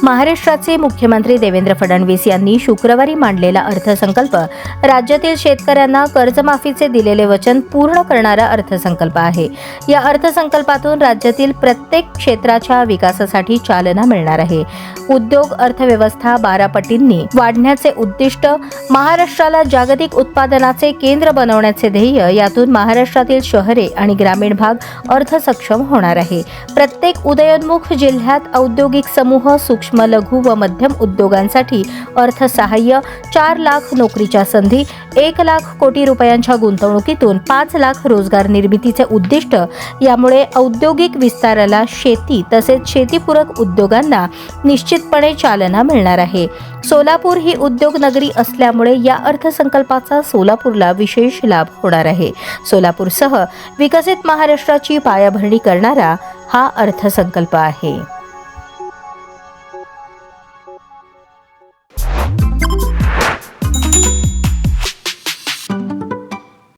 महाराष्ट्राचे मुख्यमंत्री देवेंद्र फडणवीस यांनी शुक्रवारी मांडलेला अर्थसंकल्प राज्यातील शेतकऱ्यांना कर्जमाफीचे दिलेले वचन पूर्ण करणारा अर्थसंकल्प आहे। या अर्थसंकल्पातून राज्यातील प्रत्येक क्षेत्राच्या विकासासाठी चालना मिळणार आहे। उद्योग अर्थव्यवस्था 12 पटींनी वाढण्याचे उद्दिष्ट, महाराष्ट्राला जागतिक उत्पादनाचे केंद्र बनवण्याचे ध्येय यातून महाराष्ट्रातील शहरे आणि ग्रामीण भाग अर्थसक्षम होणार आहे। प्रत्येक उदयोन्मुख जिल्ह्यात औद्योगिक समूह, सूक्ष्म, लघु व मध्यम उद्योगांसाठी अर्थसहाय्य, 4 लाख नोकरीच्या संधी, 1 लाख कोटी रुपयांच्या गुंतवणुकीतून 5 लाख रोजगार निर्मितीचे उद्दिष्ट। यामुळे औद्योगिक विस्ताराला, शेती तसेच शेतीपूरक उद्योगांना निश्चितपणे चालना मिळणार आहे। सोलापूर ही उद्योग नगरी असल्यामुळे या अर्थसंकल्पाचा सोलापूरला विशेष लाभ होणार आहे। सोलापूरसह विकसित महाराष्ट्राची पायाभरणी करणारा हा अर्थसंकल्प आहे।